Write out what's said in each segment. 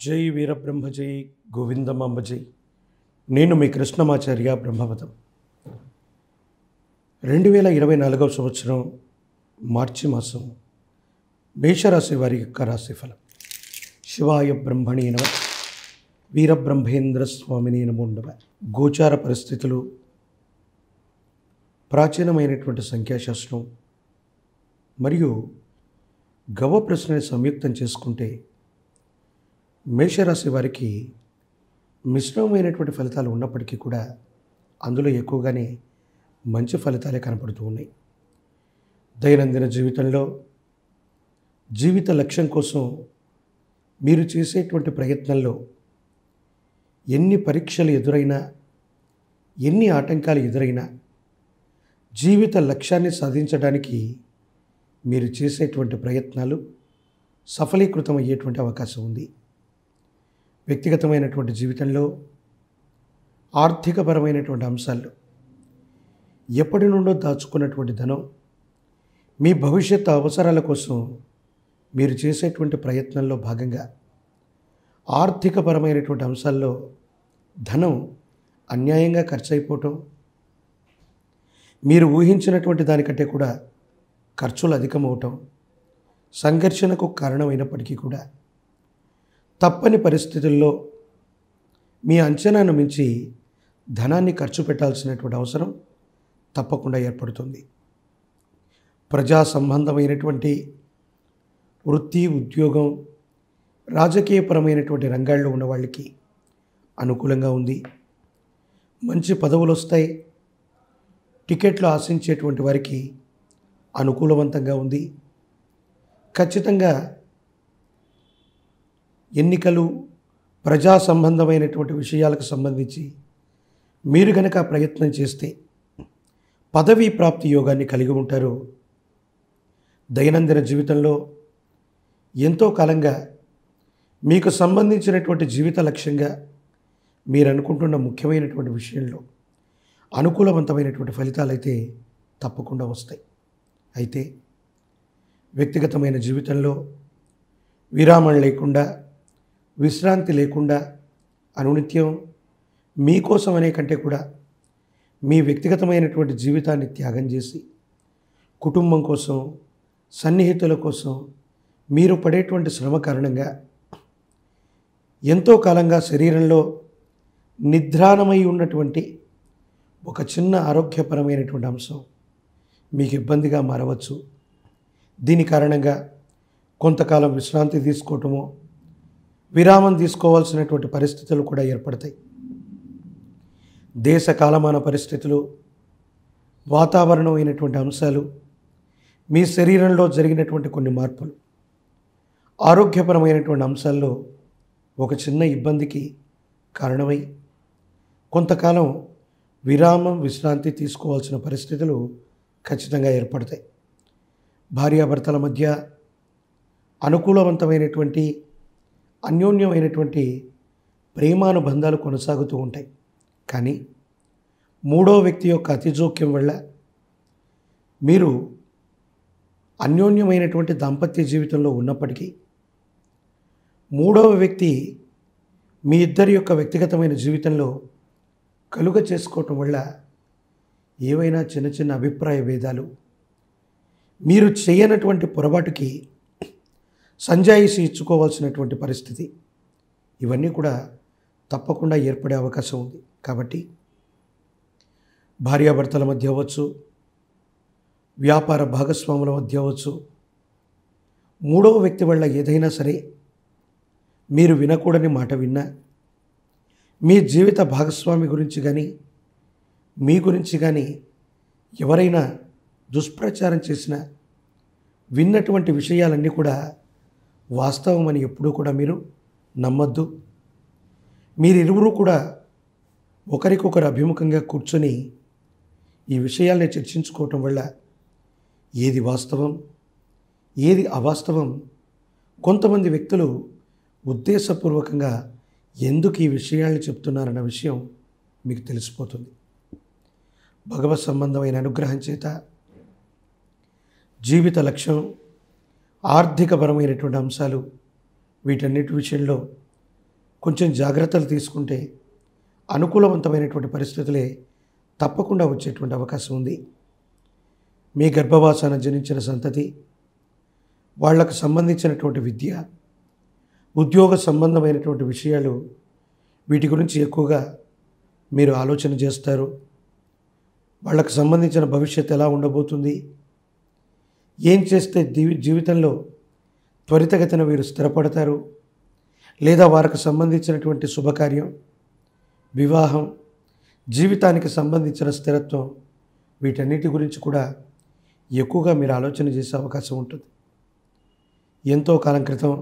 జై వీరబ్రహ్మ జై గోవిందమాంబ జై. నేను మీ కృష్ణమాచార్య బ్రహ్మవతం. 2024 సంవత్సరం మార్చి మాసం మేషరాశి వారి యొక్క రాశిఫలం. శివాయ బ్రహ్మణి నమ, వీరబ్రహ్మేంద్ర స్వామిని నమో నమః. గోచార పరిస్థితులు, ప్రాచీనమైనటువంటి సంఖ్యాశాస్త్రం మరియు గవ ప్రశ్నని సంయుక్తం చేసుకుంటే మేషరాశి వారికి మిశ్రమమైనటువంటి ఫలితాలు ఉన్నప్పటికీ కూడా అందులో ఎక్కువగానే మంచి ఫలితాలే కనపడుతూ ఉన్నాయి. దైనందిన జీవితంలో జీవిత లక్ష్యం కోసం మీరు చేసేటువంటి ప్రయత్నంలో ఎన్ని పరీక్షలు ఎదురైనా, ఎన్ని ఆటంకాలు ఎదురైనా జీవిత లక్ష్యాన్ని సాధించడానికి మీరు చేసేటువంటి ప్రయత్నాలు సఫలీకృతం అయ్యేటువంటి అవకాశం ఉంది. వ్యక్తిగతమైనటువంటి జీవితంలో ఆర్థికపరమైనటువంటి అంశాల్లో ఎప్పటి నుండో దాచుకున్నటువంటి ధనం, మీ భవిష్యత్తు అవసరాల కోసం మీరు చేసేటువంటి ప్రయత్నంలో భాగంగా ఆర్థికపరమైనటువంటి అంశాల్లో ధనం అన్యాయంగా ఖర్చు అయిపోవటం, మీరు ఊహించినటువంటి దానికంటే కూడా ఖర్చులు అధికమవటం సంఘర్షణకు కారణమైనప్పటికీ కూడా తప్పని పరిస్థితుల్లో మీ అంచనాను మించి ధనాన్ని ఖర్చు పెట్టాల్సినటువంటి అవసరం తప్పకుండా ఏర్పడుతుంది. ప్రజా సంబంధమైనటువంటి వృత్తి, ఉద్యోగం, రాజకీయపరమైనటువంటి రంగాల్లో ఉన్న వాళ్ళకి అనుకూలంగా ఉంది. మంచి పదవులు వస్తాయి. టికెట్లు ఆశించేటువంటి వారికి అనుకూలవంతంగా ఉంది. ఖచ్చితంగా ఎన్నికలు, ప్రజా సంబంధమైనటువంటి విషయాలకు సంబంధించి మీరు గనక ప్రయత్నం చేస్తే పదవీ ప్రాప్తి యోగాన్ని కలిగి ఉంటారు. దైనందిన జీవితంలో ఎంతో కాలంగా మీకు సంబంధించినటువంటి జీవిత లక్ష్యంగా మీరు అనుకుంటున్న ముఖ్యమైనటువంటి విషయంలో అనుకూలవంతమైనటువంటి ఫలితాలు అయితే తప్పకుండా వస్తాయి. అయితే వ్యక్తిగతమైన జీవితంలో విరామం లేకుండా, విశ్రాంతి లేకుండా అనునిత్యం మీకోసం అనే కంటే కూడా మీ వ్యక్తిగతమైనటువంటి జీవితాన్ని త్యాగం చేసి కుటుంబం కోసం, సన్నిహితుల కోసం మీరు పడేటువంటి శ్రమ కారణంగా ఎంతో కాలంగా శరీరంలో నిద్రాణమై ఉన్నటువంటి ఒక చిన్న ఆరోగ్యపరమైనటువంటి అంశం మీకు ఇబ్బందిగా మారవచ్చు. దీని కారణంగా కొంతకాలం విశ్రాంతి తీసుకోవటమో, విరామం తీసుకోవాల్సినటువంటి పరిస్థితులు కూడా ఏర్పడతాయి. దేశ కాలమాన పరిస్థితులు, వాతావరణమైనటువంటి అంశాలు, మీ శరీరంలో జరిగినటువంటి కొన్ని మార్పులు, ఆరోగ్యపరమైనటువంటి అంశాల్లో ఒక చిన్న ఇబ్బందికి కారణమై కొంతకాలం విరామం, విశ్రాంతి తీసుకోవాల్సిన పరిస్థితులు ఖచ్చితంగా ఏర్పడతాయి. భార్యాభర్తల మధ్య అనుకూలవంతమైనటువంటి, అన్యోన్యమైనటువంటి ప్రేమానుబంధాలు కొనసాగుతూ ఉంటాయి. కానీ మూడో వ్యక్తి యొక్క అతిజోక్యం వల్ల మీరు అన్యోన్యమైనటువంటి దాంపత్య జీవితంలో ఉన్నప్పటికీ మూడవ వ్యక్తి మీ ఇద్దరి యొక్క వ్యక్తిగతమైన జీవితంలో కలుగ చేసుకోవటం వల్ల ఏవైనా చిన్న చిన్న అభిప్రాయ భేదాలు, మీరు చేయనటువంటి పొరపాటుకి సంజాయిషి ఇచ్చుకోవాల్సినటువంటి పరిస్థితి, ఇవన్నీ కూడా తప్పకుండా ఏర్పడే అవకాశం ఉంది. కాబట్టి భార్యాభర్తల మధ్య అవ్వచ్చు, వ్యాపార భాగస్వాముల మధ్య అవ్వచ్చు, మూడవ వ్యక్తి వల్ల ఏదైనా సరే మీరు వినకూడని మాట విన్నా, మీ జీవిత భాగస్వామి గురించి కానీ, మీ గురించి కానీ ఎవరైనా దుష్ప్రచారం చేసినా విన్నటువంటి విషయాలన్నీ కూడా వాస్తవం అని ఎప్పుడూ కూడా మీరు నమ్మద్దు. మీరిరువురు కూడా ఒకరికొకరు అభిముఖంగా కూర్చొని ఈ విషయాల్ని చర్చించుకోవటం వల్ల ఏది వాస్తవం, ఏది అవాస్తవం, కొంతమంది వ్యక్తులు ఉద్దేశపూర్వకంగా ఎందుకు ఈ విషయాల్ని చెప్తున్నారన్న విషయం మీకు తెలిసిపోతుంది. భగవత్ సంబంధమైన అనుగ్రహం చేత జీవిత లక్ష్యం, ఆర్థికపరమైనటువంటి అంశాలు, వీటన్నిటి విషయంలో కొంచెం జాగ్రత్తలు తీసుకుంటే అనుకూలవంతమైనటువంటి పరిస్థితులే తప్పకుండా వచ్చేటువంటి అవకాశం ఉంది. మీ గర్భవాసాన జనించిన సంతతి, వాళ్లకు సంబంధించినటువంటి విద్య, ఉద్యోగ సంబంధమైనటువంటి విషయాలు, వీటి గురించి ఎక్కువగా మీరు ఆలోచన చేస్తారు. వాళ్ళకు సంబంధించిన భవిష్యత్తు ఎలా ఉండబోతుంది, ఏం చేస్తే జీవితంలో త్వరితగతిన వీరు స్థిరపడతారు, లేదా వారికి సంబంధించినటువంటి శుభకార్యం, వివాహం, జీవితానికి సంబంధించిన స్థిరత్వం, వీటన్నిటి గురించి కూడా ఎక్కువగా మీరు ఆలోచన చేసే అవకాశం ఉంటుంది. ఎంతో కాలం క్రితం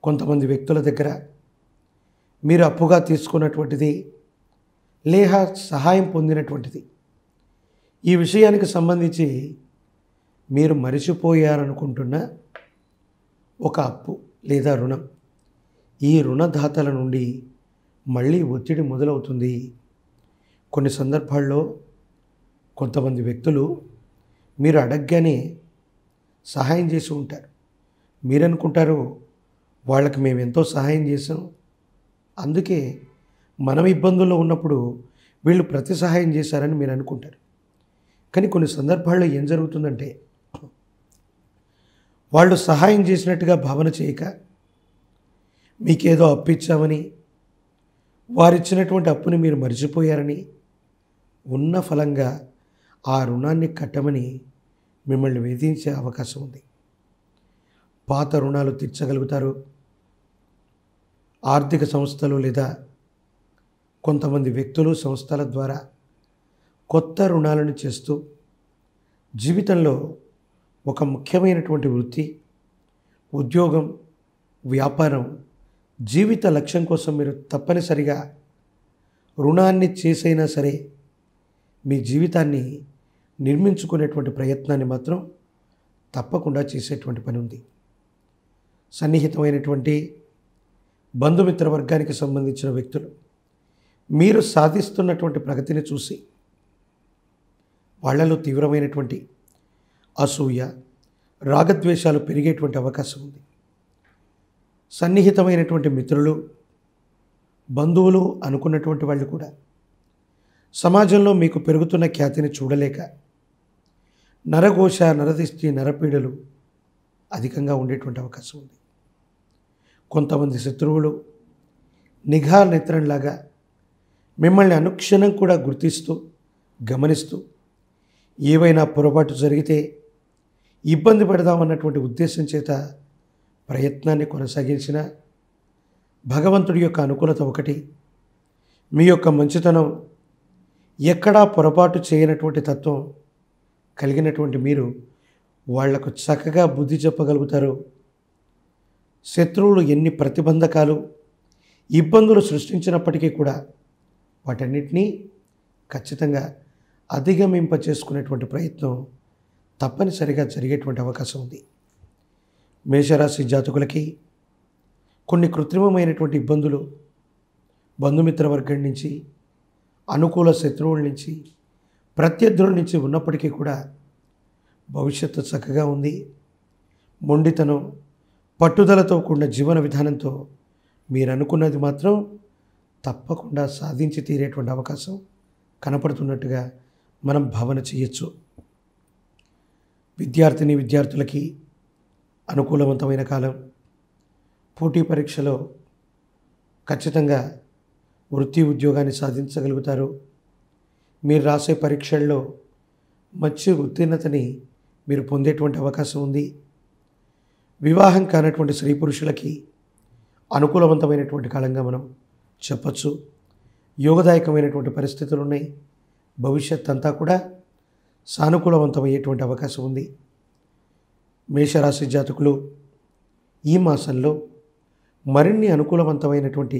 కొంతమంది వ్యక్తుల దగ్గర మీరు అప్పుగా తీసుకున్నటువంటిది లేక సహాయం పొందినటువంటిది, ఈ విషయానికి సంబంధించి మీరు మరిచిపోయారనుకుంటున్న ఒక అప్పు లేదా రుణం, ఈ రుణదాతల నుండి మళ్ళీ ఒత్తిడి మొదలవుతుంది. కొన్ని సందర్భాల్లో కొంతమంది వ్యక్తులు మీరు అడగగానే సహాయం చేసి ఉంటారు. మీరనుకుంటారు వాళ్ళకి మేము ఎంతో సహాయం చేసాం, అందుకే మనం ఇబ్బందుల్లో ఉన్నప్పుడు వీళ్ళు ప్రతి సహాయం చేశారని మీరు అనుకుంటారు. కానీ కొన్ని సందర్భాల్లో ఏం జరుగుతుందంటే, వాళ్ళు సహాయం చేసినట్టుగా భావన చేయక మీకేదో అప్పు ఇచ్చామని, వారిచ్చినటువంటి అప్పుని మీరు మర్చిపోయారని, ఉన్న ఫలంగా ఆ రుణాన్ని కట్టమని మిమ్మల్ని వేధించే అవకాశం ఉంది. పాత రుణాలు తీర్చగలుగుతారు. ఆర్థిక సంస్థలు లేదా కొంతమంది వ్యక్తులు, సంస్థల ద్వారా కొత్త రుణాలను చేస్తూ జీవితంలో ఒక ముఖ్యమైనటువంటి వృత్తి, ఉద్యోగం, వ్యాపారం, జీవిత లక్ష్యం కోసం మీరు తప్పనిసరిగా రుణాన్ని చేసైనా సరే మీ జీవితాన్ని నిర్మించుకునేటువంటి ప్రయత్నాన్ని మాత్రం తప్పకుండా చేసేటువంటి పని ఉంది. సన్నిహితమైనటువంటి బంధుమిత్ర వర్గానికి సంబంధించిన వ్యక్తులు మీరు సాధిస్తున్నటువంటి ప్రగతిని చూసి వాళ్ళలో తీవ్రమైనటువంటి అసూయ, రాగద్వేషాలు పెరిగేటువంటి అవకాశం ఉంది. సన్నిహితమైనటువంటి మిత్రులు, బంధువులు అనుకున్నటువంటి వాళ్ళు కూడా సమాజంలో మీకు పెరుగుతున్న ఖ్యాతిని చూడలేక నరఘోష, నరదిష్టి, నరపీడలు అధికంగా ఉండేటువంటి అవకాశం ఉంది. కొంతమంది శత్రువులు నిఘా నేత్రంలాగా మిమ్మల్ని అనుక్షణం కూడా గుర్తిస్తూ, గమనిస్తూ, ఏవైనా పొరపాటు జరిగితే ఇబ్బంది పెడదామన్నటువంటి ఉద్దేశం చేత ప్రయత్నాన్ని కొనసాగించిన భగవంతుడి యొక్క అనుకూలత ఒకటి, మీ యొక్క మంచితనం, ఎక్కడా పొరపాటు చేయనటువంటి తత్వం కలిగినటువంటి మీరు వాళ్లకు చక్కగా బుద్ధి చెప్పగలుగుతారు. శత్రువులు ఎన్ని ప్రతిబంధకాలు, ఇబ్బందులు సృష్టించినప్పటికీ కూడా వాటన్నిటినీ ఖచ్చితంగా అధిగమింప చేసుకునేటువంటి ప్రయత్నం తప్పనిసరిగా జరిగేటువంటి అవకాశం ఉంది. మేషరాశి జాతకులకి కొన్ని కృత్రిమమైనటువంటి ఇబ్బందులు బంధుమిత్ర వర్గం నుంచి, అనుకూల శత్రువుల నుంచి, ప్రత్యర్థుల నుంచి ఉన్నప్పటికీ కూడా భవిష్యత్తు చక్కగా ఉంది. మొండితనం, పట్టుదలతో కూడిన జీవన విధానంతో మీరు అనుకున్నది మాత్రం తప్పకుండా సాధించి తీరేటువంటి అవకాశం కనపడుతున్నట్టుగా మనం భావన చేయొచ్చు. విద్యార్థులకి అనుకూలవంతమైన కాలం. పోటీ పరీక్షలో ఖచ్చితంగా వృత్తి, ఉద్యోగాన్ని సాధించగలుగుతారు. మీరు రాసే పరీక్షల్లో మంచి ఉత్తీర్ణతని మీరు పొందేటువంటి అవకాశం ఉంది. వివాహం కానటువంటి స్త్రీ పురుషులకి అనుకూలవంతమైనటువంటి కాలంగా మనం చెప్పచ్చు. యోగదాయకమైనటువంటి పరిస్థితులు ఉన్నాయి. భవిష్యత్ అంతా కూడా సానుకూలవంతమయ్యేటువంటి అవకాశం ఉంది. మేషరాశి జాతకులు ఈ మాసంలో మరిన్ని అనుకూలవంతమైనటువంటి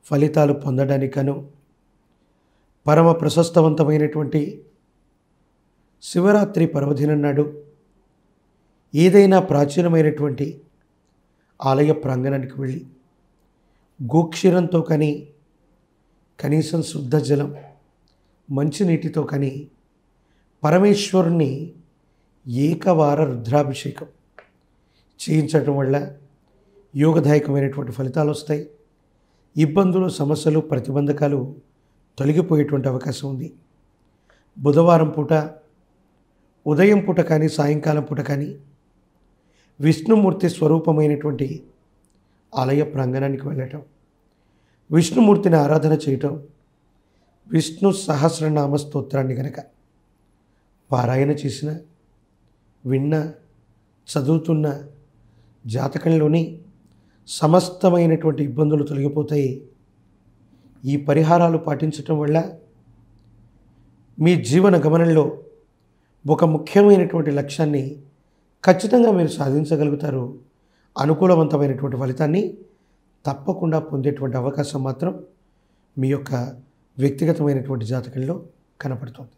ఫలితాలు పొందడానికను పరమ ప్రశస్తవంతమైనటువంటి శివరాత్రి పర్వదినం నాడు ఏదైనా ప్రాచీనమైనటువంటి ఆలయ ప్రాంగణానికి వెళ్ళి గోక్షీరంతో కానీ, కనీసం శుద్ధ జలం, మంచినీటితో కానీ పరమేశ్వరుని ఏకవార రుద్రాభిషేకం చేయించడం వల్ల యోగదాయకమైనటువంటి ఫలితాలు వస్తాయి. ఇబ్బందులు, సమస్యలు, ప్రతిబంధకాలు తొలగిపోయేటువంటి అవకాశం ఉంది. బుధవారం పూట ఉదయం పూట కానీ సాయంకాలం పూట కానీ విష్ణుమూర్తి స్వరూపమైనటువంటి ఆలయ ప్రాంగణానికి వెళ్ళటం, విష్ణుమూర్తిని ఆరాధన చేయటం, విష్ణు సహస్రనామ స్తోత్రాన్ని గనక పారాయణ చేసిన, విన్న, చదువుతున్న జాతకంలోని సమస్తమైనటువంటి ఇబ్బందులు తొలగిపోతాయి. ఈ పరిహారాలు పాటించటం వల్ల మీ జీవన గమనంలో ఒక ముఖ్యమైనటువంటి లక్ష్యాన్ని ఖచ్చితంగా మీరు సాధించగలుగుతారు. అనుకూలవంతమైనటువంటి ఫలితాన్ని తప్పకుండా పొందేటువంటి అవకాశం మాత్రం మీ యొక్క వ్యక్తిగతమైనటువంటి జాతకంలో కనపడుతుంది.